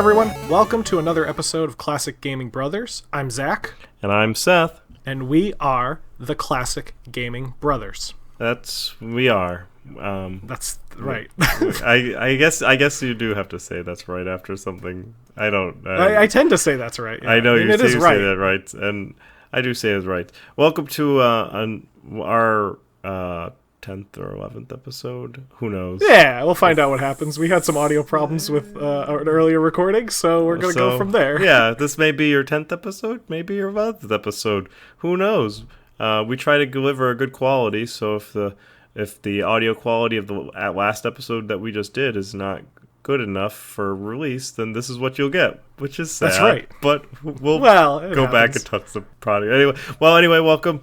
everyone, welcome to another episode of Classic Gaming Brothers. I'm Zach. And I'm Seth. And we are the Classic Gaming Brothers. We are. That's right. I guess you do have to say that's right after something. I tend to say that's right. Yeah. I know you say right. that right, and I do say it's right. Welcome to our 10th or 11th episode. Who knows? Yeah, we'll find out what happens. We had some audio problems with an earlier recording, so we're going to go from there. Yeah, this may be your 10th episode, maybe your 11th episode. Who knows? We try to deliver a good quality, so if the audio quality of the last episode that we just did is not good enough for release, then this is what you'll get, which is sad. That's right. But we'll go back and touch the product. Anyway, welcome.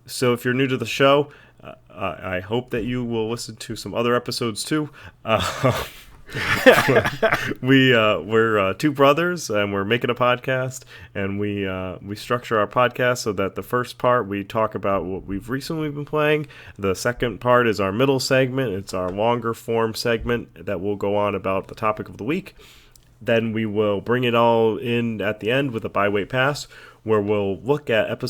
So if you're new to the show, I hope that you will listen to some other episodes too. We're two brothers, and we're making a podcast, and we structure our podcast so that the first part we talk about what we've recently been playing. The second part is our middle segment. It's our longer form segment that will go on about the topic of the week. Then we will bring it all in at the end with a by-weight pass, where we'll look at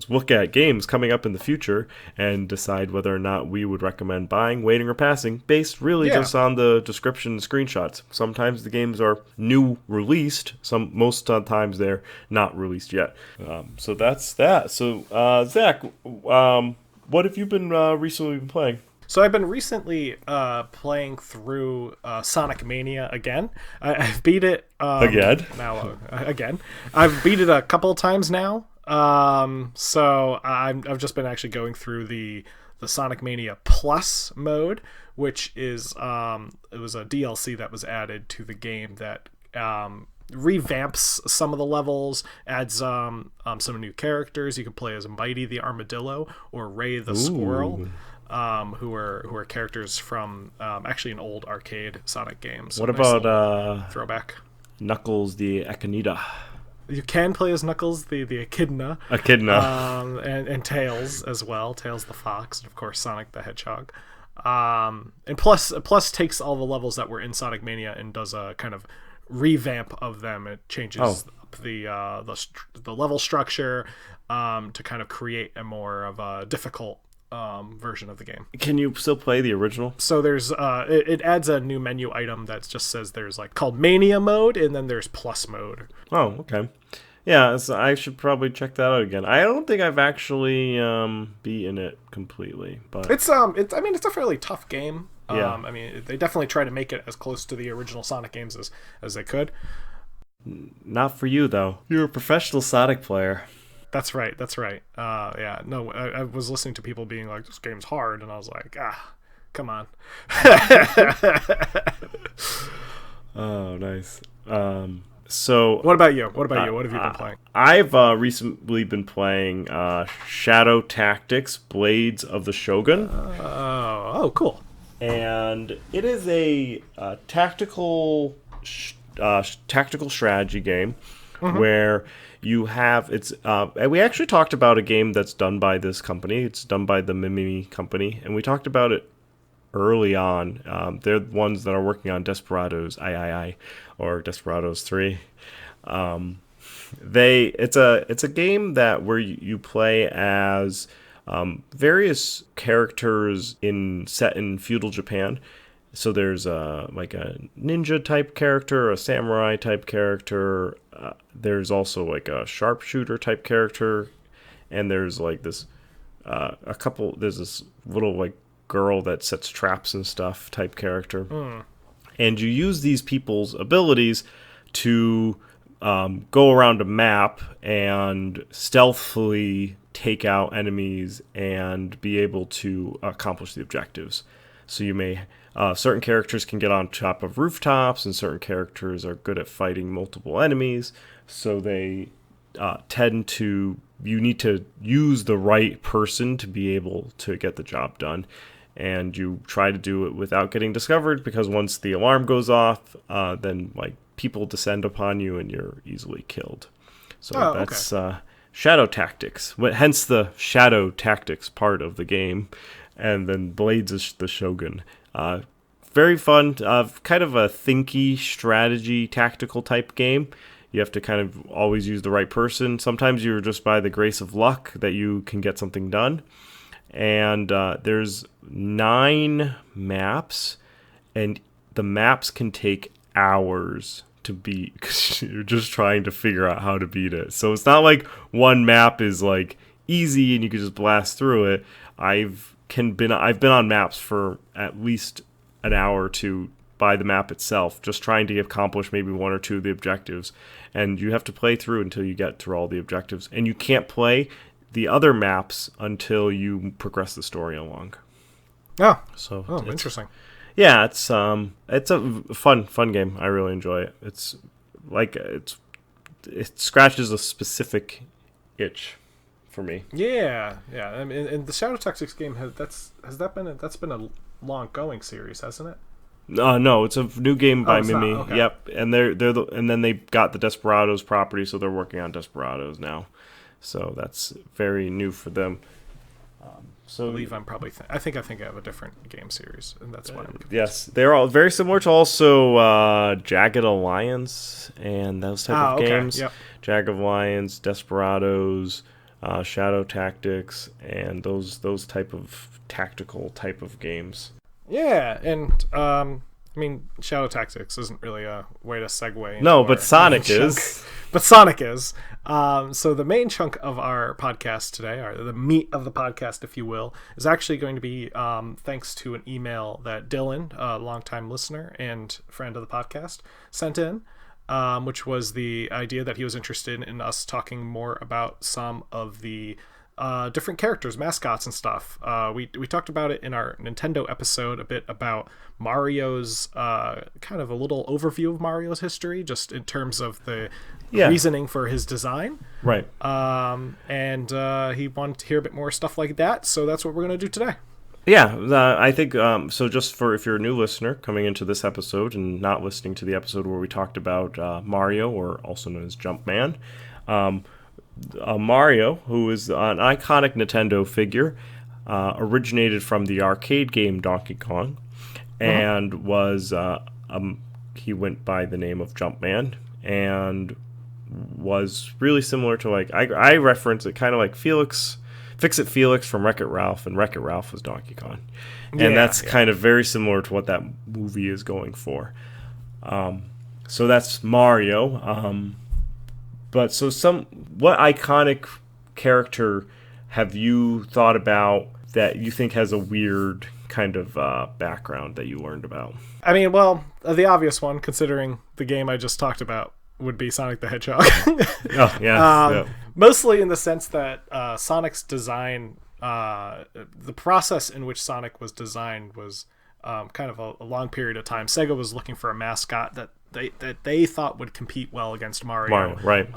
look at games coming up in the future and decide whether or not we would recommend buying, waiting, or passing, based really just on the description and screenshots. Sometimes the games are new released, most times they're not released yet. So that's that. So Zach, what have you been recently been playing? So I've been recently playing through Sonic Mania again. I've beat it again. Again. I've beat it a couple of times now. So I've just been actually going through the Sonic Mania Plus mode, which is it was a DLC that was added to the game that revamps some of the levels, adds some new characters. You can play as Mighty the Armadillo or Ray the Squirrel. Who are characters from actually an old arcade Sonic game. So what about throwback? Knuckles the Echidna? You can play as Knuckles the Echidna. And Tails as well. Tails the Fox, and of course Sonic the Hedgehog. And plus takes all the levels that were in Sonic Mania and does a kind of revamp of them. It changes the level structure to kind of create a more of a difficult version of the game. Can you still play the original? So there's it adds a new menu item that just says there's like called Mania mode, and then there's Plus mode. Oh, okay. Yeah, so I should probably check that out again. I don't think I've actually beaten it completely, but it's a fairly tough game. Yeah. I mean, they definitely try to make it as close to the original Sonic games as they could. Not for you though. You're a professional Sonic player. That's right. Yeah, no, I was listening to people being like, this game's hard, and I was like, come on. Oh, nice. So what about you? What have you been playing? I've recently been playing Shadow Tactics: Blades of the Shogun. Oh, cool. And it is a tactical strategy game. Mm-hmm. Where you have we actually talked about a game that's done by this company. It's done by the Mimimi company, and we talked about it early on. They're the ones that are working on Desperados III or Desperados 3. It's a game that where you play as various characters set in feudal Japan. So there's like a ninja type character, a samurai type character. There's also like a sharpshooter type character, and there's like this there's this little like girl that sets traps and stuff type character. And you use these people's abilities to go around a map and stealthily take out enemies and be able to accomplish the objectives. So you may certain characters can get on top of rooftops, and certain characters are good at fighting multiple enemies. So they you need to use the right person to be able to get the job done. And you try to do it without getting discovered, because once the alarm goes off, then like people descend upon you and you're easily killed. So that's Shadow Tactics, hence the Shadow Tactics part of the game. And then Blades of the Shogun. very fun. Kind of a thinky strategy tactical type game. You have to kind of always use the right person. Sometimes you're just by the grace of luck that you can get something done. And there's 9 maps, and the maps can take hours to beat because you're just trying to figure out how to beat it. So it's not like one map is like easy and you can just blast through it. I've been on maps for at least an hour or two by the map itself, just trying to accomplish maybe 1 or 2 of the objectives. And you have to play through until you get through all the objectives. And you can't play the other maps until you progress the story along. Oh, Interesting. interesting. Yeah, it's a fun game. I really enjoy it. It's like it scratches a specific itch for me. Yeah. I mean, and the Shadow Tactics game that's been a long going series, hasn't it? No, it's a new game by Mimi. Okay. Yep, and and then they got the Desperados property, so they're working on Desperados now. So that's very new for them. I believe I'm probably. I think I have a different game series, and that's why I'm confused. Yes, they're all very similar to also Jagged Alliance and those type of games. Yep. Jagged Alliance, Desperados, Shadow Tactics, and those type of tactical type of games. Yeah, and I mean, Shadow Tactics isn't really a way to segue. Into No, but Sonic is. But Sonic is. So the main chunk of our podcast today, or the meat of the podcast, if you will, is actually going to be thanks to an email that Dylan, a longtime listener and friend of the podcast, sent in, which was the idea that he was interested in us talking more about some of the different characters, mascots and stuff. We talked about it in our Nintendo episode a bit about Mario's kind of a little overview of Mario's history, just in terms of the reasoning for his design. Right. And he wanted to hear a bit more stuff like that, so that's what we're going to do today. Yeah, I think so. Just for if you're a new listener coming into this episode and not listening to the episode where we talked about Mario, or also known as Jumpman, Mario, who is an iconic Nintendo figure, originated from the arcade game Donkey Kong, and was he went by the name of Jumpman, and was really similar to, like, I reference it kind of like Fix-It Felix from Wreck-It Ralph, and Wreck-It Ralph was Donkey Kong, and that's kind of very similar to what that movie is going for. So that's Mario. But so what iconic character have you thought about that you think has a weird kind of background that you learned about? I mean, well, the obvious one, considering the game I just talked about, would be Sonic the Hedgehog. Oh, yeah. Mostly in the sense that Sonic's design, the process in which Sonic was designed was kind of a long period of time. Sega was looking for a mascot that they thought would compete well against Mario. Right.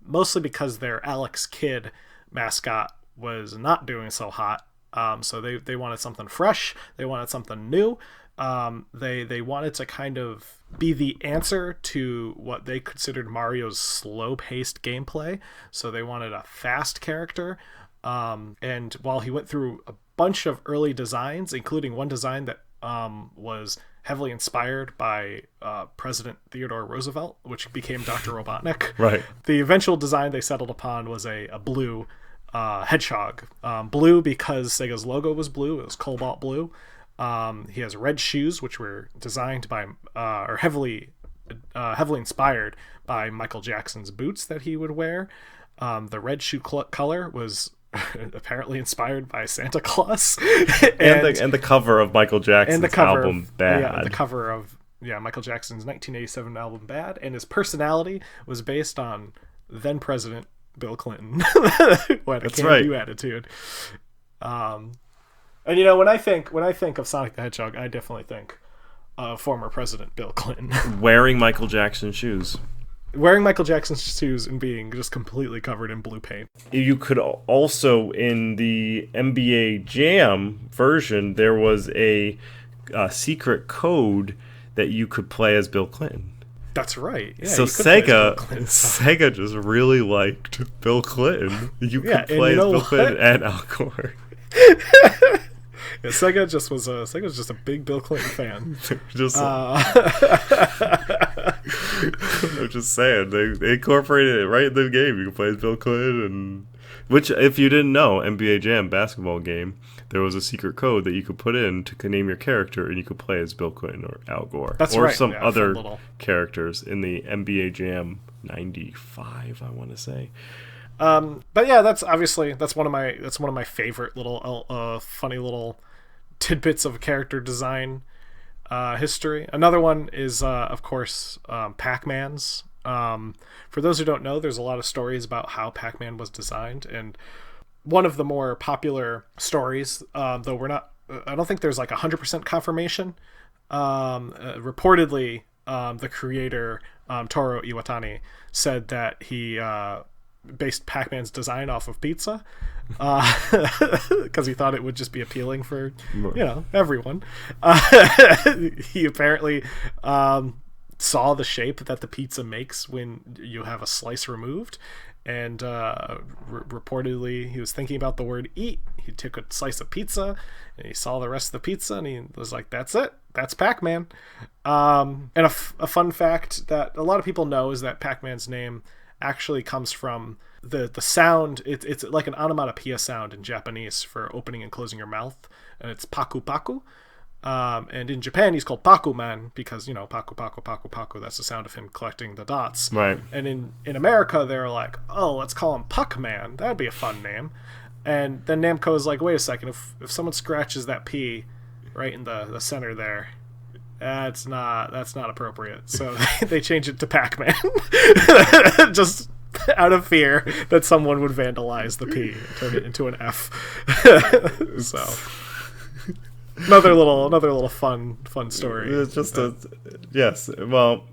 Mostly because their Alex Kidd mascot was not doing so hot. So they wanted something fresh. They wanted something new. They wanted to kind of be the answer to what they considered Mario's slow-paced gameplay. So they wanted a fast character. And while he went through a bunch of early designs, including one design that was heavily inspired by President Theodore Roosevelt, which became Dr. Robotnik. Right. The eventual design they settled upon was a blue hedgehog. Blue because Sega's logo was blue. It was cobalt blue. He has red shoes, which were designed by or heavily inspired by Michael Jackson's boots that he would wear. The red shoe color was apparently inspired by Santa Claus. and the cover of Michael Jackson's album Bad. Yeah, the cover of Michael Jackson's 1987 album Bad, and his personality was based on then President Bill Clinton. What a can-do attitude. And when I think of Sonic the Hedgehog, I definitely think of former President Bill Clinton wearing Michael Jackson shoes. Wearing Michael Jackson's shoes and being just completely covered in blue paint. You could also, in the NBA Jam version, there was a secret code that you could play as Bill Clinton. That's right. Yeah, so Sega just really liked Bill Clinton. You could play as Bill Clinton and Al Gore. Yeah, Sega was just a big Bill Clinton fan. Just I'm just saying they incorporated it right in the game. You can play as Bill Clinton, and which, if you didn't know, NBA Jam basketball game, there was a secret code that you could put in to name your character, and you could play as Bill Clinton or Al Gore, or some other characters in the NBA Jam '95, I want to say. But yeah, that's one of my favorite little funny little tidbits of character design history. Another one is of course Pac-Man's. For those who don't know, there's a lot of stories about how Pac-Man was designed, and one of the more popular stories, though I don't think there's like 100% confirmation. Reportedly, the creator Toru Iwatani said that he based Pac-Man's design off of pizza, because he thought it would just be appealing for everyone. He apparently saw the shape that the pizza makes when you have a slice removed, and reportedly he was thinking about the word eat. He took a slice of pizza and he saw the rest of the pizza and he was like, that's it, that's Pac-Man. And a fun fact that a lot of people know is that Pac-Man's name actually comes from the sound. It's like an onomatopoeia sound in Japanese for opening and closing your mouth, and it's paku paku. And in Japan he's called Pac-Man because, paku paku paku paku, that's the sound of him collecting the dots. Right. And in America they're like, oh, let's call him Puck-Man, that'd be a fun name. And then Namco's like, wait a second, if someone scratches that P right in the center there, that's not appropriate. So they changed it to Pac-Man. Just out of fear that someone would vandalize the P and turn it into an F. So another little fun story. It's just yes. Well,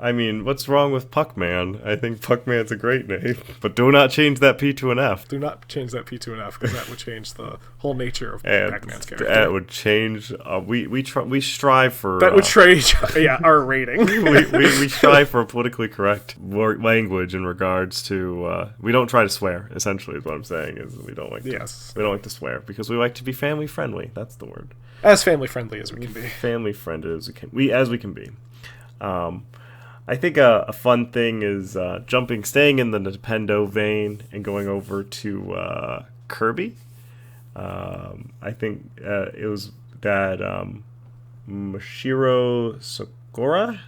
I mean, what's wrong with Puck-Man? I think Puck-Man's a great name, but do not change that P to an F. Do not change that P to an F, because that would change the whole nature of Pac-Man's character. That would change. We strive for that would change. Our rating. we strive for politically correct language in regards to. We don't try to swear. Essentially, is what I'm saying. Is we don't like to swear because we like to be family friendly. That's the word. As family friendly as we can be. Family friendly as we can be. I think a fun thing is staying in the Nintendo vein and going over to Kirby. I think it was that Masahiro Sakurai.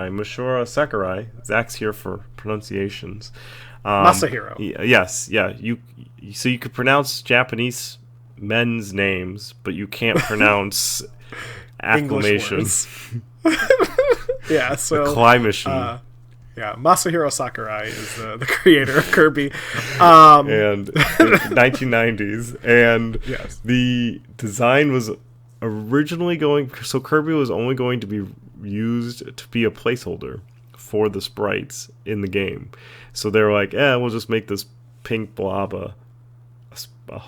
Masahiro Sakurai. Zach's here for pronunciations. Masahiro. Yes, yeah. So you could pronounce Japanese men's names, but you can't pronounce acclamation. Yeah, so acclamation. Masahiro Sakurai is the creator of Kirby, and 1990s, and yes. The design was originally so Kirby was only going to be used to be a placeholder for the sprites in the game. So they were like, we'll just make this pink blob a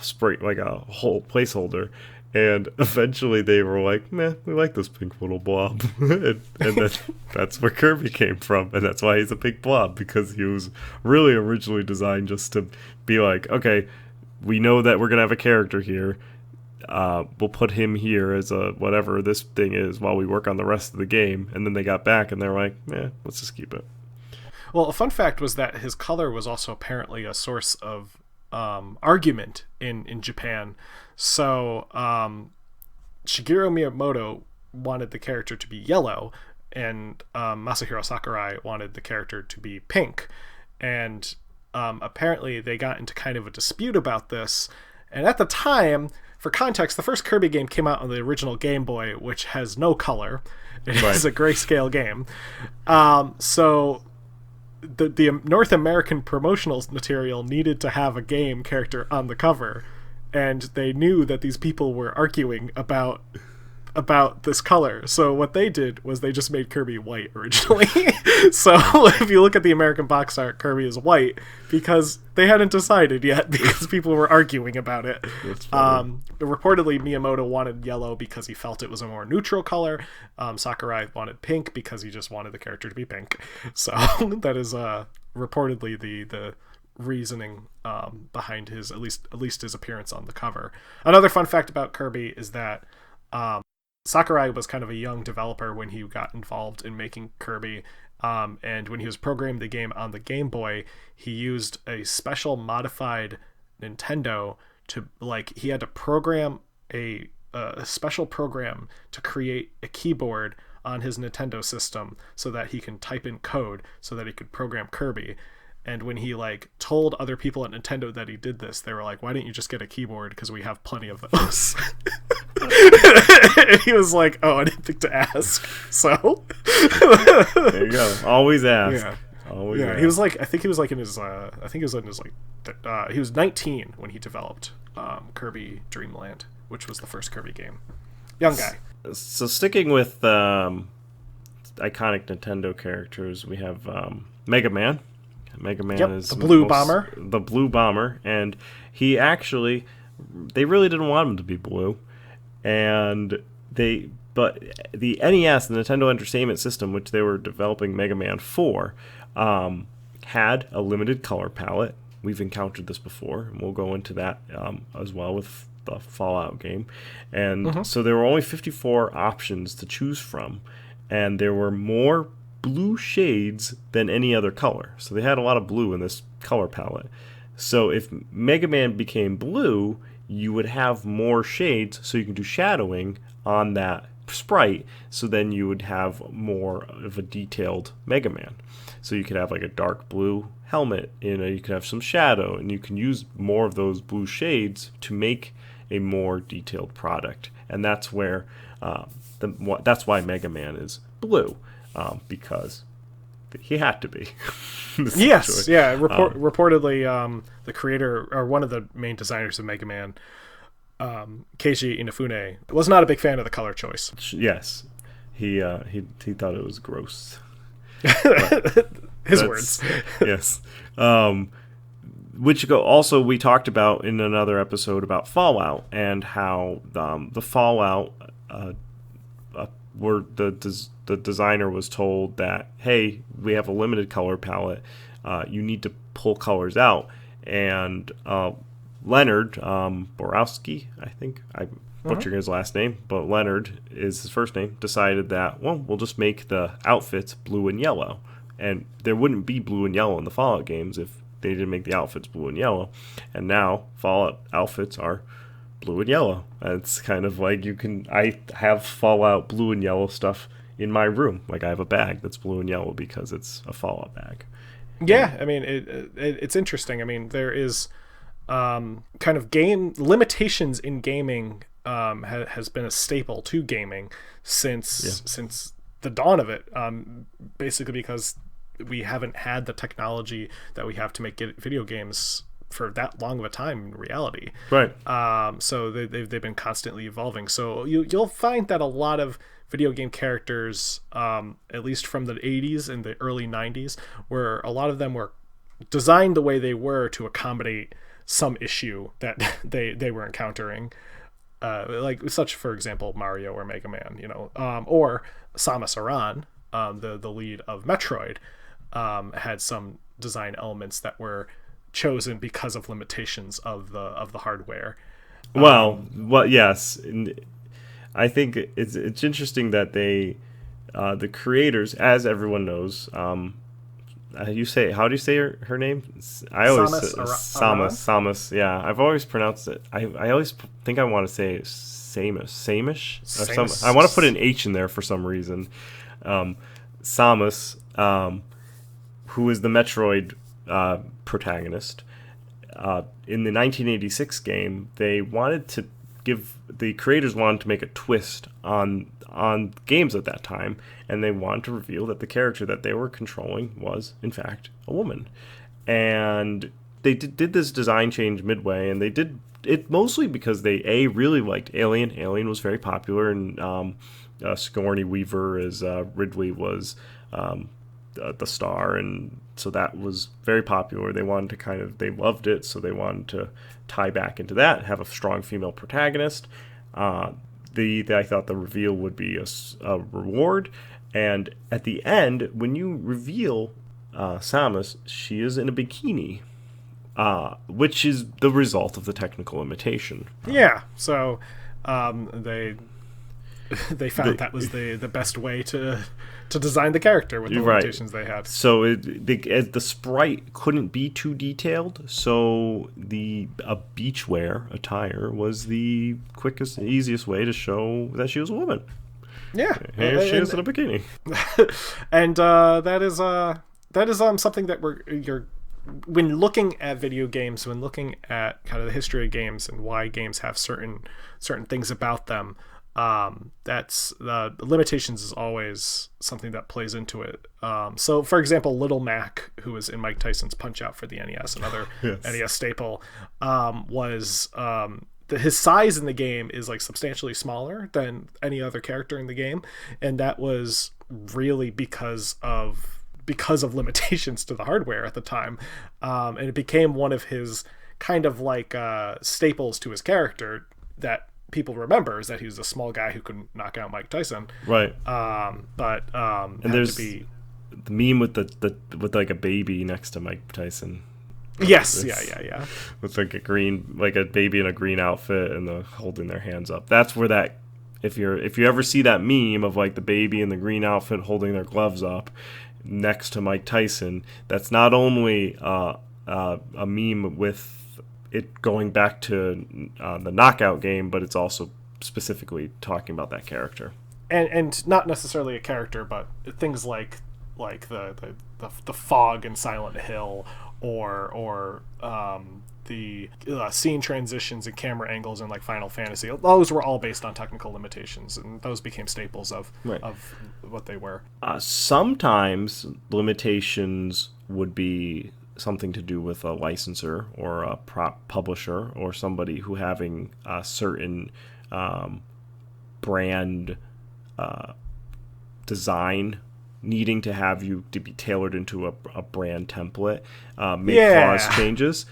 sprite, like a whole placeholder. And eventually they were like, meh, we like this pink little blob. and that's where Kirby came from. And that's why he's a pink blob, because he was really originally designed just to be like, okay, we know that we're going to have a character here. We'll put him here as a whatever this thing is while we work on the rest of the game. And then they got back and they were like, let's just keep it. Well, a fun fact was that his color was also apparently a source of argument in Japan. So Shigeru Miyamoto wanted the character to be yellow, and Masahiro Sakurai wanted the character to be pink. And apparently they got into kind of a dispute about this. And at the time, for context, the first Kirby game came out on the original Game Boy, which has no color. It is a grayscale game. So the North American promotional material needed to have a game character on the cover, and they knew that these people were arguing about this color. So what they did was they just made Kirby white originally. So if you look at the American box art, Kirby is white because they hadn't decided yet, because people were arguing about it. Reportedly Miyamoto wanted yellow because he felt it was a more neutral color. Sakurai wanted pink because he just wanted the character to be pink. So that is reportedly the reasoning behind his at least his appearance on the cover. Another fun fact about Kirby is that Sakurai was kind of a young developer when he got involved in making Kirby. And when he was programming the game on the Game Boy, he used a special modified Nintendo to, like, he had to program a special program to create a keyboard on his Nintendo system so that he can type in code so that he could program Kirby. And when he like told other people at Nintendo that he did this, they were like, "Why didn't you just get a keyboard? Because we have plenty of those." He was like, "Oh, I didn't think to ask." So there you go. Always ask. Yeah. Always Yeah, ask. he was like, I think he was like in his, he was 19 when he developed Kirby Dream Land, which was the first Kirby game. Young guy. So sticking with iconic Nintendo characters, we have Mega Man. Mega Man is the Blue Bomber. The Blue Bomber, and he actually, they really didn't want him to be blue, but the NES, the Nintendo Entertainment System, which they were developing Mega Man for, had a limited color palette. We've encountered this before, and we'll go into that as well with the Fallout game. And so there were only 54 options to choose from, and there were more blue shades than any other color. So they had a lot of blue in this color palette. So if Mega Man became blue, you would have more shades, so you can do shadowing on that sprite, so then you would have more of a detailed Mega Man. So you could have like a dark blue helmet, you could have some shadow, and you can use more of those blue shades to make a more detailed product. And that's where that's why Mega Man is blue, because he had to be. Yes, yeah. Reportedly, the creator or one of the main designers of Mega Man, Keiji Inafune, was not a big fan of the color choice. Yes, he thought it was gross. His words. Yes. Which also we talked about in another episode about Fallout, and how the Fallout where the designer was told that, hey, we have a limited color palette, you need to pull colors out, and Leonard Borowski, I think I'm butchering his last name, but Leonard is his first name, decided that, well, we'll just make the outfits blue and yellow, and there wouldn't be blue and yellow in the Fallout games if they didn't make the outfits blue and yellow. And now Fallout outfits are blue and yellow. And it's kind of like I have Fallout blue and yellow stuff in my room. Like I have a bag that's blue and yellow because it's a Fallout bag. Yeah, I mean, it's interesting. I mean, there is kind of game limitations in gaming has been a staple to gaming since the dawn of it, basically because we haven't had the technology that we have to make video games for that long of a time in reality. Right. So they've been constantly evolving. So you'll find that a lot of video game characters, at least from the 80s and the early 90s, where a lot of them were designed the way they were to accommodate some issue that they were encountering. Like such, for example, Mario or Mega Man, or Samus Aran, the lead of Metroid, had some design elements that were chosen because of limitations of the hardware. Yes, I think it's interesting that they, the creators, as everyone knows, how do you say her name? I always Samus. Yeah, I've always pronounced it. I always think I want to say Samish or something. I want to put an H in there for some reason. Samus, who is the Metroid protagonist. In the 1986 game, the creators wanted to make a twist on games at that time, and they wanted to reveal that the character that they were controlling was, in fact, a woman. And they did this design change midway, and they did it mostly because they really liked Alien. Alien was very popular, and Sigourney Weaver as Ridley was the star, and so that was very popular. They wanted to they loved it, so they wanted to tie back into that, have a strong female protagonist. I thought the reveal would be a reward, and at the end, when you reveal Samus, she is in a bikini, which is the result of the technical limitation. Yeah, so they found that was the best way to design the character with the limitations they had. So the sprite couldn't be too detailed, so a beachwear attire was the quickest, easiest way to show that she was a woman. Yeah, here she is in a bikini, and that is something that you're when looking at video games, when looking at kind of the history of games and why games have certain things about them. That's the limitations is always something that plays into it. So, for example, Little Mac, who was in Mike Tyson's Punch-Out for the NES, another NES staple, was his size in the game is like substantially smaller than any other character in the game, and that was really because of limitations to the hardware at the time, and it became one of his kind of like staples to his character that people remember, is that he was a small guy who could knock out Mike Tyson. Right. And there's the meme with with like a baby next to Mike Tyson. Yes, yeah. With like a baby in a green outfit and holding their hands up. That's where that, if you ever see that meme of like the baby in the green outfit holding their gloves up next to Mike Tyson, that's not only a meme with it going back to the Knockout game, but it's also specifically talking about that character, and not necessarily a character, but things like the fog in Silent Hill, or the scene transitions and camera angles in like Final Fantasy. Those were all based on technical limitations, and those became staples of what they were. Sometimes limitations would be something to do with a licensor or a publisher or somebody who having a certain brand design needing to have you to be tailored into a brand template, cause changes.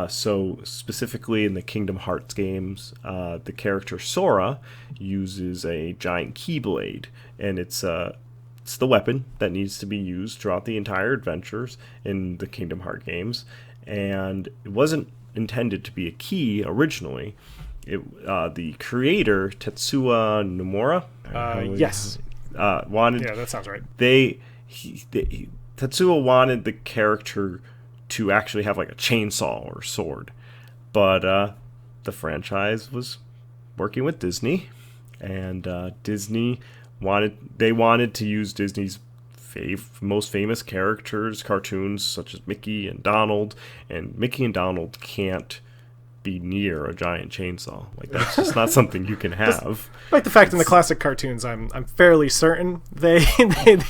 So specifically in the Kingdom Hearts games, the character Sora uses a giant keyblade, and it's the weapon that needs to be used throughout the entire adventures in the Kingdom Hearts games, and it wasn't intended to be a key originally. The creator, Tetsuya Nomura, yes, wanted. Yeah, that sounds right. Tetsuya wanted the character to actually have like a chainsaw or sword, but the franchise was working with Disney, and Disney wanted to use Disney's most famous cartoons such as Mickey and Donald, and Mickey and Donald can't be near a giant chainsaw. Like, that's just not something you can have. Despite the fact in the classic cartoons, I'm fairly certain they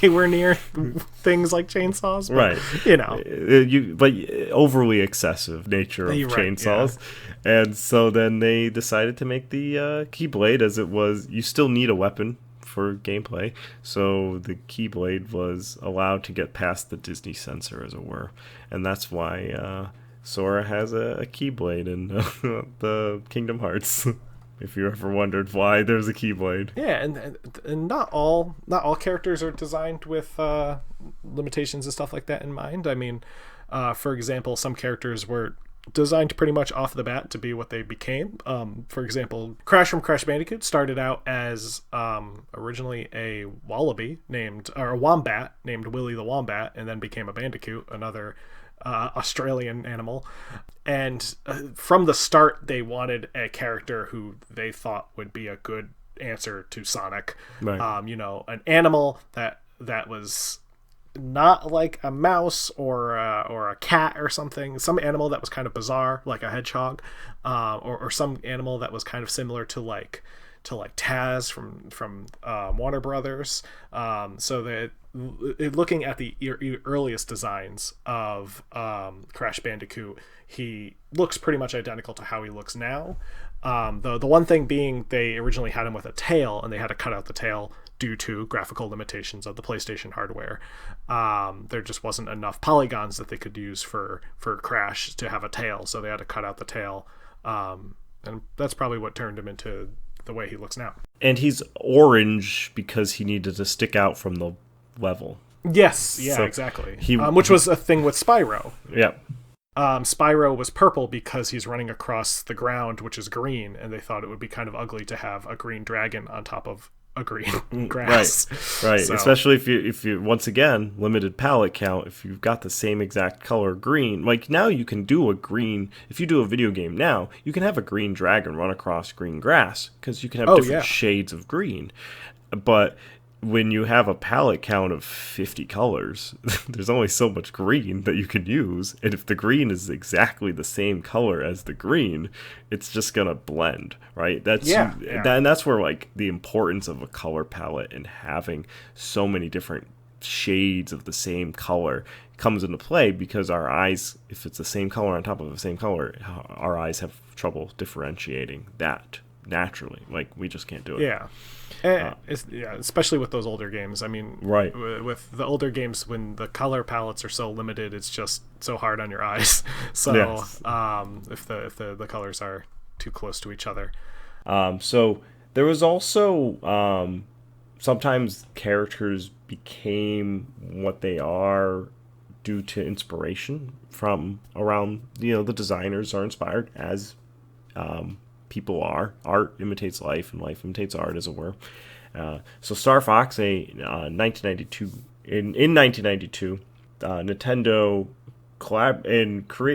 were near things like chainsaws, but, right? But overly excessive nature of chainsaws, and so then they decided to make the Keyblade, as it was. You still need a weapon for gameplay, so the Keyblade was allowed to get past the Disney censor, as it were, and that's why Sora has a Keyblade in the Kingdom Hearts. If you ever wondered why there's a Keyblade. Yeah, and not all characters are designed with limitations and stuff like that in mind. I mean, for example, some characters were designed pretty much off the bat to be what they became. For example, Crash from Crash Bandicoot started out as originally a wombat named Willy the Wombat, and then became a Bandicoot, another Australian animal. And from the start, they wanted a character who they thought would be a good answer to Sonic. Right. An animal that was not like a mouse or a cat or something. Some animal that was kind of bizarre, like a hedgehog, or some animal that was kind of similar to like Taz from Warner Brothers. So that looking at the earliest designs of Crash Bandicoot, he looks pretty much identical to how he looks now. The one thing being, they originally had him with a tail, and they had to cut out the tail due to graphical limitations of the PlayStation hardware. There just wasn't enough polygons that they could use for Crash to have a tail, so they had to cut out the tail. And that's probably what turned him into the way he looks now. And he's orange because he needed to stick out from the level. Yes, yeah, so exactly. Which was a thing with Spyro. Yeah. Spyro was purple because he's running across the ground, which is green, and they thought it would be kind of ugly to have a green dragon on top of a green grass. Right. So, Especially if you once again limited palette count. If you've got the same exact color green, like now you can do a green. If you do a video game now, you can have a green dragon run across green grass because you can have different shades of green. But when you have a palette count of 50 colors, there's only so much green that you can use. And if the green is exactly the same color as the green, it's just going to blend, right? And that's where like the importance of a color palette and having so many different shades of the same color comes into play, because our eyes, if it's the same color on top of the same color, our eyes have trouble differentiating that naturally. Like, we just can't do it. Yeah. Especially with those older games. I mean, right. With the older games, when the color palettes are so limited, it's just so hard on your eyes. So, yes. If the colors are too close to each other. So there was also sometimes characters became what they are due to inspiration from around. The designers are inspired, as people are. Art imitates life, and life imitates art, as it were. So Star Fox, 1992. In 1992, Nintendo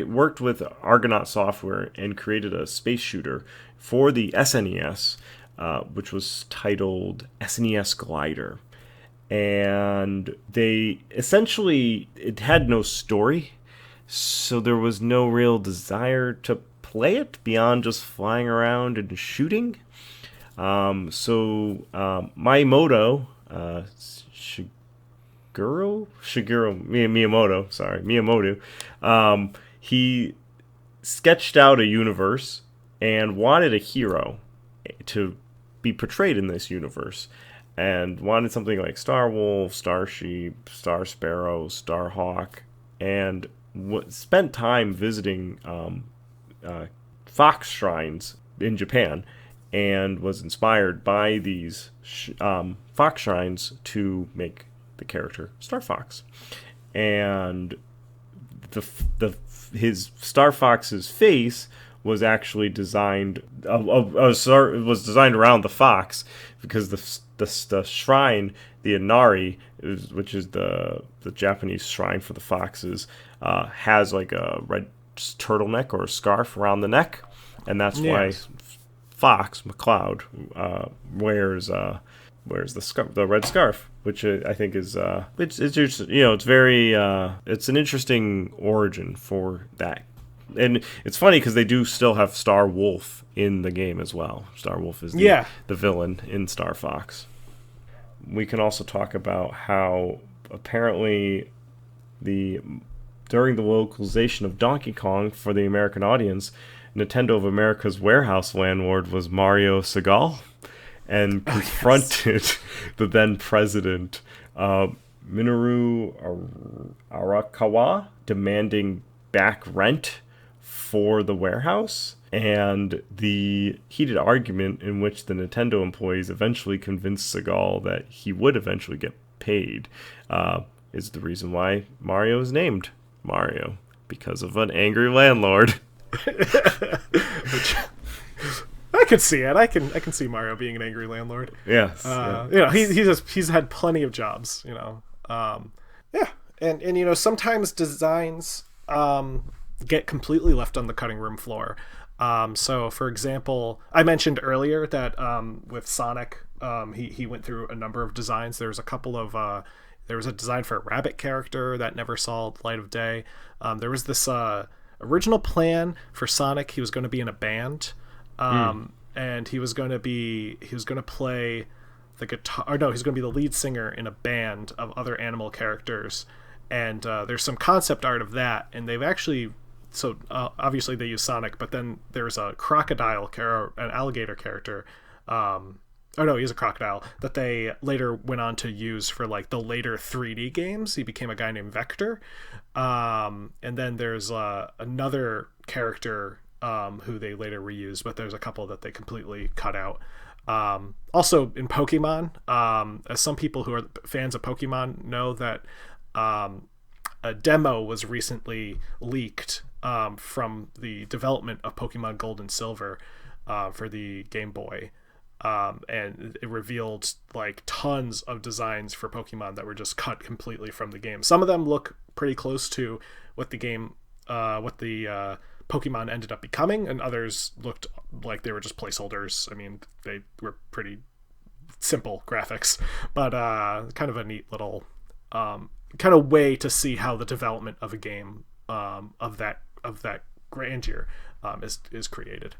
worked with Argonaut Software and created a space shooter for the SNES, which was titled SNES Glider. And it had no story, so there was no real desire to play it beyond just flying around and shooting. Miyamoto, Miyamoto, he sketched out a universe and wanted a hero to be portrayed in this universe, and wanted something like Star Wolf, Star Sheep, Star Sparrow, Star Hawk, and spent time visiting fox shrines in Japan, and was inspired by these fox shrines to make the character Star Fox. And his Star Fox's face was actually designed was designed around the fox, because the shrine, the Inari, which is the Japanese shrine for the foxes, has like a red turtleneck or a scarf around the neck, and that's why Fox McCloud wears the red scarf, which I think is it's very it's an interesting origin for that. And it's funny because they do still have Star Wolf in the game as well. Star Wolf is the villain in Star Fox. We can also talk about how apparently during the localization of Donkey Kong for the American audience, Nintendo of America's warehouse landlord was Mario Segal, and confronted the then president, Minoru Arakawa, demanding back rent for the warehouse. And the heated argument in which the Nintendo employees eventually convinced Segal that he would eventually get paid is the reason why Mario is named Mario, because of an angry landlord. Which, I could see it. I can see Mario being an angry landlord. Yes. He's had plenty of jobs. And sometimes designs get completely left on the cutting room floor. So, for example, I mentioned earlier that with Sonic, he went through a number of designs. There was a design for a rabbit character that never saw the light of day. There was this original plan for Sonic. He was going to be in a band, and he was going to play the guitar. Or no, he's going to be the lead singer in a band of other animal characters. And there's some concept art of that, and they've actually. So obviously they use Sonic, but then there's a crocodile an alligator character. He's a crocodile that they later went on to use for like the later 3D games. He became a guy named Vector. And then there's another character who they later reused, but there's a couple that they completely cut out. Also in Pokemon, as some people who are fans of Pokemon know, that a demo was recently leaked from the development of Pokemon Gold and Silver for the Game Boy. And it revealed like tons of designs for Pokemon that were just cut completely from the game. Some of them look pretty close to what the game, what the Pokemon ended up becoming, and others looked like they were just placeholders. I mean, they were pretty simple graphics, but kind of a neat little kind of way to see how the development of a game of that grandeur is created.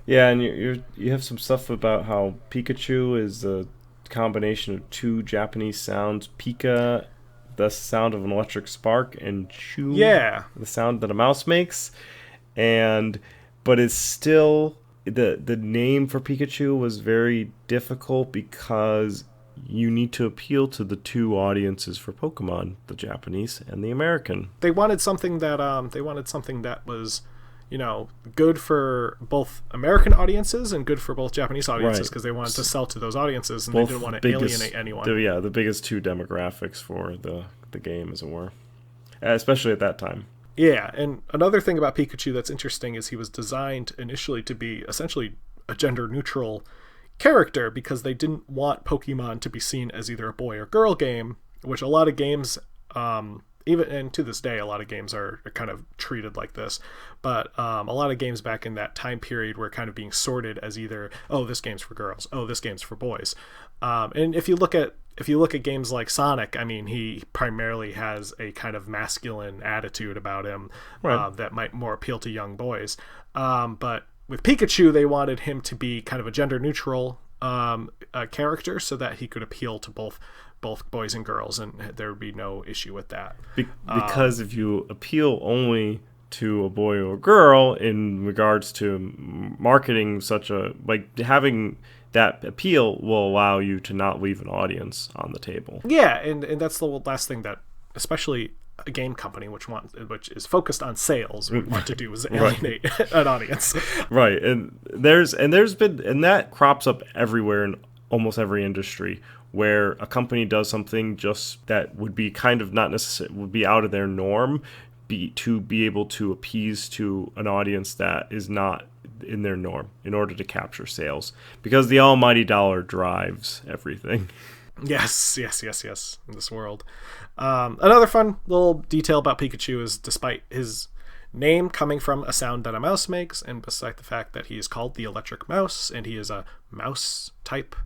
Yeah, and you have some stuff about how Pikachu is a combination of two Japanese sounds. Pika, the sound of an electric spark, and Chew, the sound that a mouse makes. But it's still the name for Pikachu was very difficult because you need to appeal to the two audiences for Pokemon, the Japanese and the American. They wanted something that was, you know, good for both American audiences and good for both Japanese audiences, because they wanted to sell to those audiences, and they didn't want to alienate anyone. The biggest two demographics for the game, as it were, especially at that time. Yeah, and another thing about Pikachu that's interesting is he was designed initially to be essentially a gender-neutral character, because they didn't want Pokemon to be seen as either a boy or girl game, which a lot of games, even and to this day, a lot of games are kind of treated like this. But a lot of games back in that time period were kind of being sorted as either, oh, this game's for girls, oh, this game's for boys. And if you look at games like Sonic, I mean, he primarily has a kind of masculine attitude about him, right, that might more appeal to young boys. But with Pikachu, they wanted him to be kind of a gender neutral character, so that he could appeal to both boys and girls, and there would be no issue with that. Because if you appeal only to a boy or a girl in regards to marketing, having that appeal will allow you to not leave an audience on the table. Yeah, and that's the last thing that, especially a game company which is focused on sales, would want to do, is alienate an audience. Right, and that crops up everywhere in almost every industry, where a company does something just that would be kind of not necessary, would be out of their norm, to be able to appease to an audience that is not in their norm, in order to capture sales, because the almighty dollar drives everything. Yes, in this world. Another fun little detail about Pikachu is, despite his name coming from a sound that a mouse makes, and beside the fact that he is called the Electric Mouse, and he is a mouse type,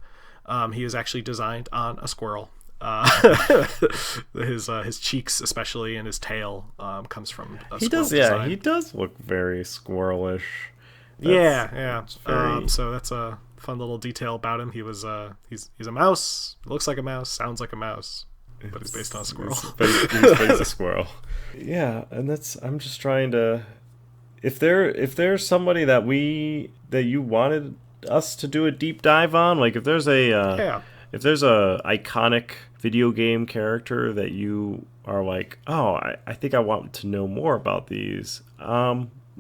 he is actually designed on a squirrel. His cheeks, especially, and his tail He comes from a does, squirrel design. He does look very squirrelish. Yeah. So that's a fun little detail about him. He's a mouse, looks like a mouse, sounds like a mouse, but he's based on a squirrel. He's a squirrel. Yeah, and I'm just trying to, if there's somebody that you wanted us to do a deep dive on, like if there's a iconic video game character that you are like, oh, I think I want to know more about these,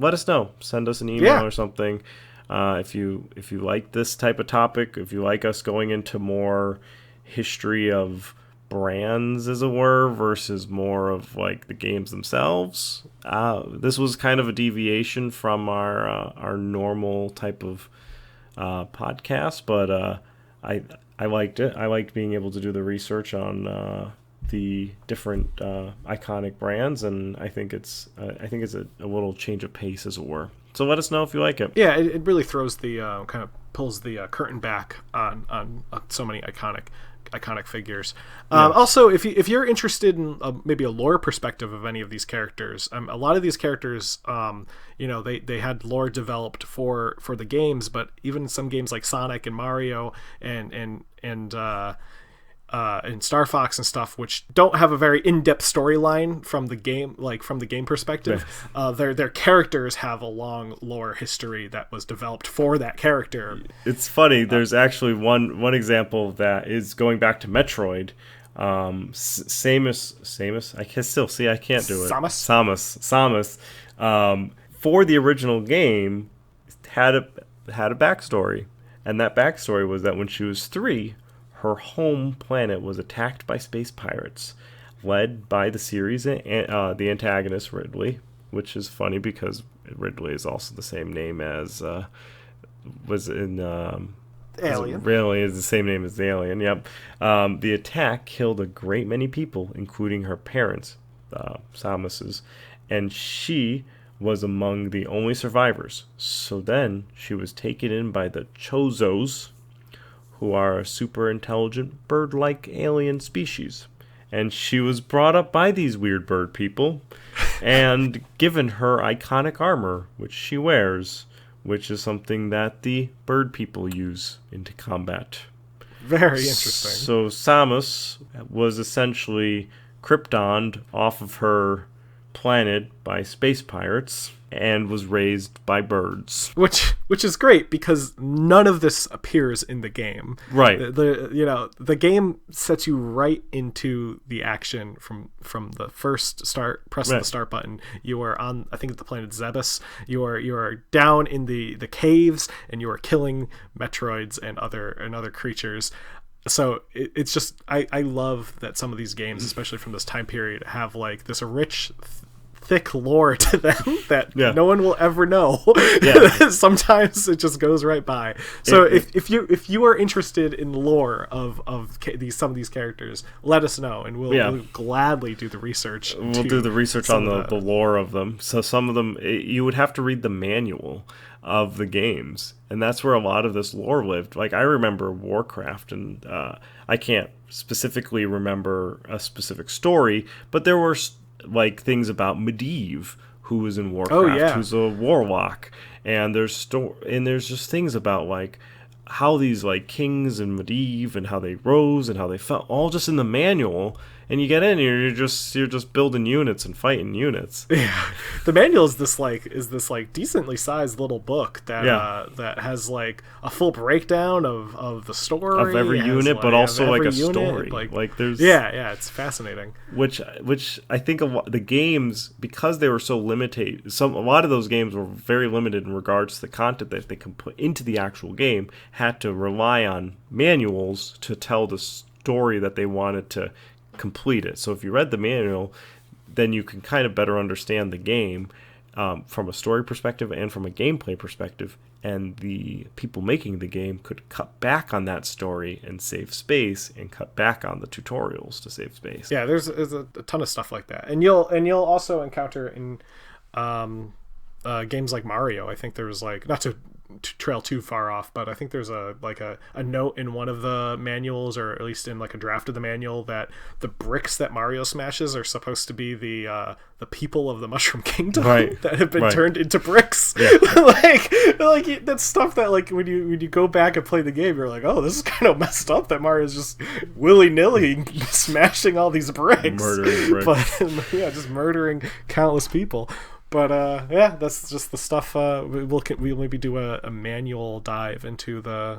let us know. Send us an email or something. If you like this type of topic, if you like us going into more history of brands, as it were, versus more of like the games themselves, this was kind of a deviation from our normal type of podcast, but I liked it. I liked being able to do the research on the different iconic brands, and I think it's a little change of pace, as it were. So let us know if you like it. Yeah, it really throws the kind of pulls the curtain back on so many iconic figures. Also, if you're interested in maybe a lore perspective of any of these characters, a lot of these characters, they had lore developed for the games, but even some games like Sonic and Mario and Star Fox and stuff, which don't have a very in-depth storyline from the game perspective, their characters have a long lore history that was developed for that character. It's funny. There's actually one example that is going back to Metroid. Samus. I can still see. I can't do it. Samus. For the original game, had a backstory, and that backstory was that when she was 3. Her home planet was attacked by space pirates, led by the series, the antagonist Ridley, which is funny because Ridley is also the same name as was in Alien. Really is the same name as the alien. Yep. The attack killed a great many people, including her parents, Samus's, and she was among the only survivors. So then she was taken in by the Chozos, who are a super intelligent bird-like alien species. And she was brought up by these weird bird people and given her iconic armor, which she wears, which is something that the bird people use into combat. Very interesting. So Samus was essentially Kryptoned off of her planet by space pirates and was raised by birds. Which is great because none of this appears in the game. Right. The game sets you right into the action from the first start, pressing the start button. You are on, I think, the planet Zebes. You are down in the caves and you are killing Metroids and other creatures. So it's just I love that some of these games, especially from this time period, have like this rich thick lore to them that no one will ever know. Sometimes it just goes right by. So if you are interested in lore of some of these characters, let us know and we'll gladly do the research. We'll do the research on the lore of them. So some of them you would have to read the manual of the games, and that's where a lot of this lore lived. Like I remember Warcraft, and I can't specifically remember a specific story, but there were like things about Medivh, who was in Warcraft, who's a warlock, and there's just things about like how these like kings in Medivh and how they rose and how they fell, all just in the manual. And you get in here, you're just building units and fighting units. Yeah, the manual is this decently sized little book that has like a full breakdown of the story of every unit, but also like a story. Like there's it's fascinating. Which I think the games, because they were so limited, a lot of those games were very limited in regards to the content that they can put into the actual game, had to rely on manuals to tell the story that they wanted to complete it. So if you read the manual, then you can kind of better understand the game from a story perspective and from a gameplay perspective, and the people making the game could cut back on that story and save space, and cut back on the tutorials to save space. Yeah, there's a ton of stuff like that, and you'll also encounter in games like Mario. I think there's like, not to trail too far off, but I think there's a note in one of the manuals, or at least in like a draft of the manual, that the bricks that Mario smashes are supposed to be the people of the Mushroom Kingdom that have been turned into bricks. like that's stuff that like when you go back and play the game, you're like, oh, this is kind of messed up that Mario's just willy-nilly smashing all these bricks, murdering bricks. But just murdering countless people. But that's just the stuff. We'll maybe do a manual dive into the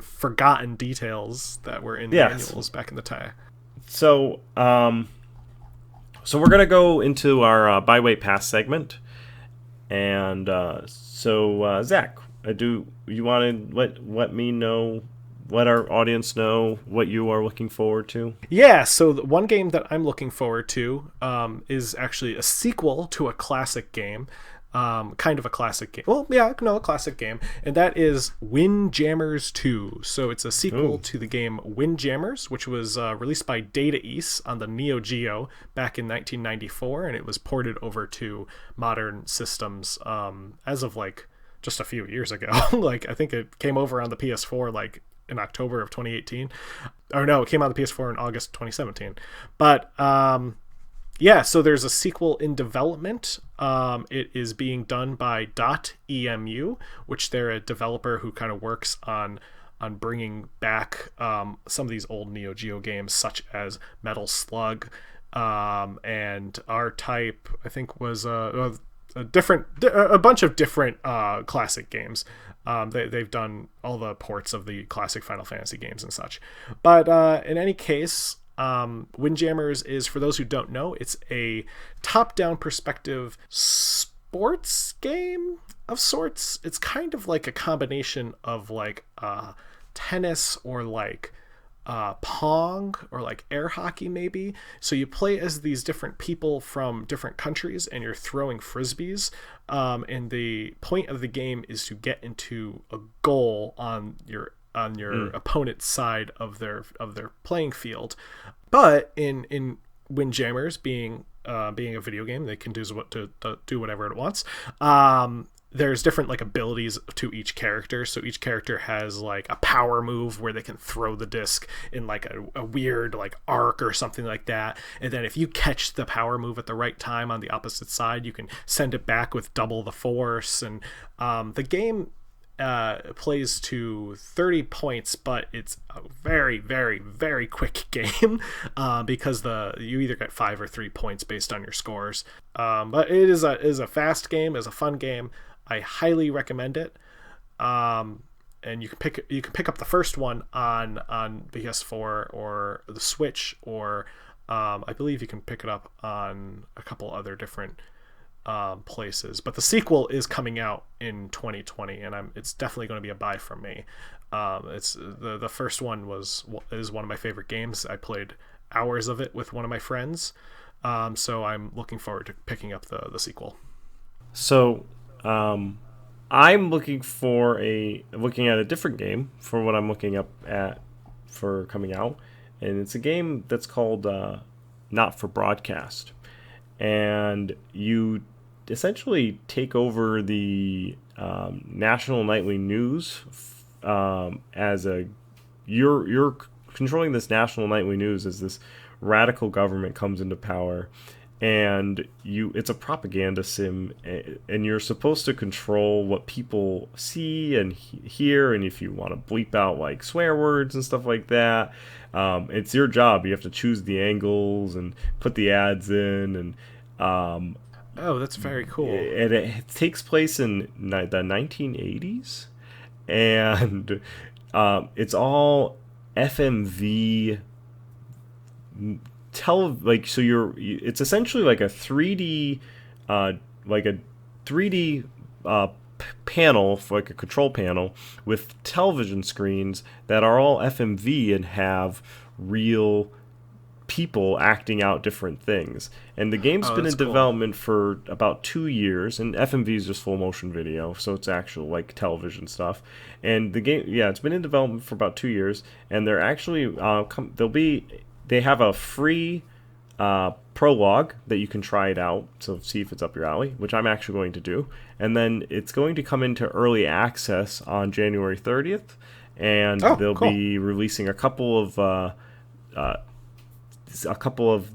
forgotten details that were in manuals back in the time. So we're gonna go into our Byway Pass segment, and Zach, do you want to let me know, let our audience know what you are looking forward to? Yeah, so the one game that I'm looking forward to is actually a sequel to a classic game. Kind of a classic game. Well, yeah, no, a classic game. And that is Windjammers 2. So it's a sequel to the game Windjammers, which was released by Data East on the Neo Geo back in 1994, and it was ported over to modern systems as of like just a few years ago. Like I think it came over on the PS4 like in October of 2018, or no, it came out on the PS4 in August 2017. But so there's a sequel in development. It is being done by .emu, which they're a developer who kind of works on bringing back some of these old Neo Geo games, such as Metal Slug and R-Type. I think was a bunch of different classic games. They've done all the ports of the classic Final Fantasy games and such. But in any case, Windjammers is, for those who don't know, it's a top-down perspective sports game of sorts. It's kind of like a combination of like tennis or like Pong or like air hockey maybe. So you play as these different people from different countries, and you're throwing frisbees. And the point of the game is to get into a goal on your opponent's side of their playing field. But in Windjammers, being a video game, they can do whatever it wants. There's different like abilities to each character. So each character has like a power move where they can throw the disc in like a weird like arc or something like that. And then if you catch the power move at the right time on the opposite side, you can send it back with double the force. And the game plays to 30 points, but it's a very, very, very quick game because you either get 5 or 3 points based on your scores. But it is a fast game, is a fun game. I highly recommend it. And you can pick up the first one on PS4 or the Switch, or I believe you can pick it up on a couple other different places. But the sequel is coming out in 2020, and it's definitely going to be a buy from me. It's the first one is one of my favorite games. I played hours of it with one of my friends, so I'm looking forward to picking up the sequel. So I'm looking at a different game for what I'm looking up at for coming out, and it's a game that's called Not for Broadcast, and you essentially take over the national nightly news as you're controlling this national nightly news as this radical government comes into power. And it's a propaganda sim, and you're supposed to control what people see and hear, and if you want to bleep out like swear words and stuff like that, it's your job. You have to choose the angles and put the ads in, and oh, that's very cool. And it takes place in the 1980s, and it's all FMV. It's essentially like a 3D panel, for like a control panel with television screens that are all FMV and have real people acting out different things. And the game's been in development for about 2 years, and FMV is just full motion video, so it's actual like television stuff. And the game, it's been in development for about 2 years, and they're actually they have a free prologue that you can try it out, so see if it's up your alley, which I'm actually going to do. And then it's going to come into early access on January 30th, and they'll be releasing a couple of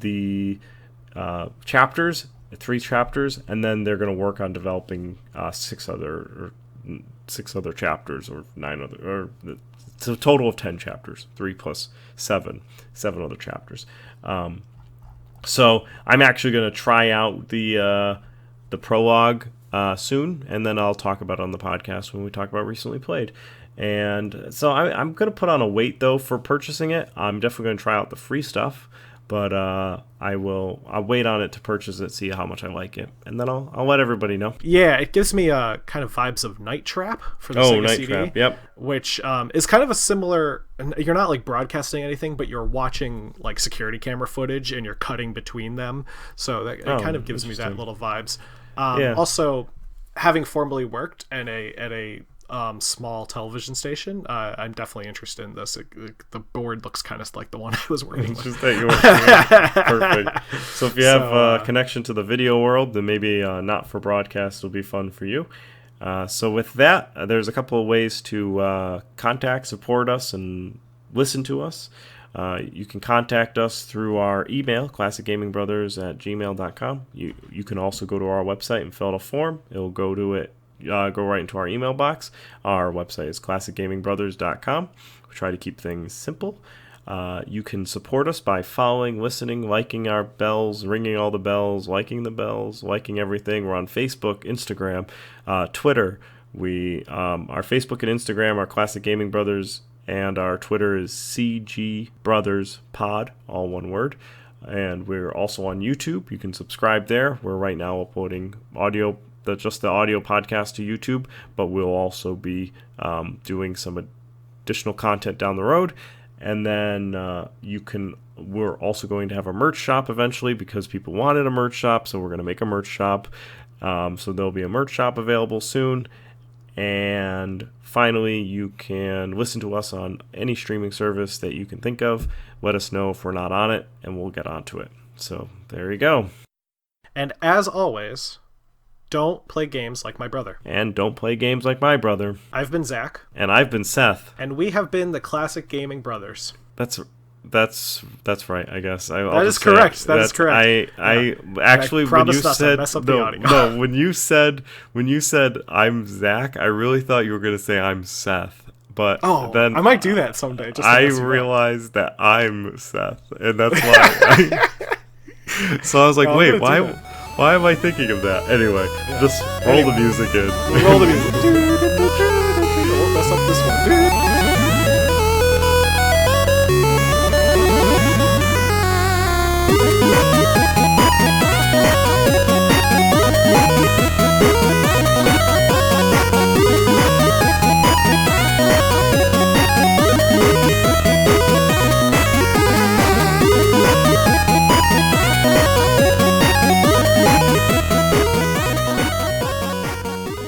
the chapters, 3 chapters, and then they're going to work on developing 6 other chapters, or 9 other, or it's a total of 10 chapters, 3 plus 7 other chapters. So I'm actually going to try out the prologue soon, and then I'll talk about it on the podcast when we talk about Recently Played. And so I'm going to put on a wait, though, for purchasing it. I'm definitely going to try out the free stuff, but I'll wait on it to purchase it, see how much I like it, and then I'll let everybody know. Yeah, it gives me kind of vibes of Night Trap for the Sega Night CD, Trap, yep. Which is kind of a similar. You're not like broadcasting anything, but you're watching like security camera footage and you're cutting between them. So that it kind of gives me that little vibes. Also, having formerly worked at a small television station, I'm definitely interested in this. The board looks kind of like the one I was working with. Just that yours. Perfect. So if you have a connection to the video world, then maybe Not for Broadcast will be fun for you. So with that, there's a couple of ways to contact, support us, and listen to us. You can contact us through our email, classicgamingbrothers@gmail.com. You can also go to our website and fill out a form. It'll go right into our email box. Our website is classicgamingbrothers.com. We try to keep things simple. You can support us by following, listening, liking our bells, ringing all the bells, liking everything. We're on Facebook, Instagram, Twitter. Our Facebook and Instagram are Classic Gaming Brothers, and our Twitter is CG Brothers Pod, all one word. And we're also on YouTube. You can subscribe there. We're right now uploading just the audio podcast to YouTube, but we'll also be doing some additional content down the road. And then we're also going to have a merch shop eventually because people wanted a merch shop, so we're going to make a merch shop. So there'll be a merch shop available soon. And finally, you can listen to us on any streaming service that you can think of. Let us know if we're not on it, and we'll get onto it. So there you go. And as always, don't play games like my brother. And don't play games like my brother. I've been Zach. And I've been Seth. And we have been the Classic Gaming Brothers. That's right, I guess. That is correct. That is correct. I actually, when you said no, when you said I'm Zach, I really thought you were going to say I'm Seth. But then I might do that someday. Just I realized that I'm Seth, and that's why. So I was like, wait, why am I thinking of that? Anyway, just roll the music in. Roll the music. Don't mess up this one.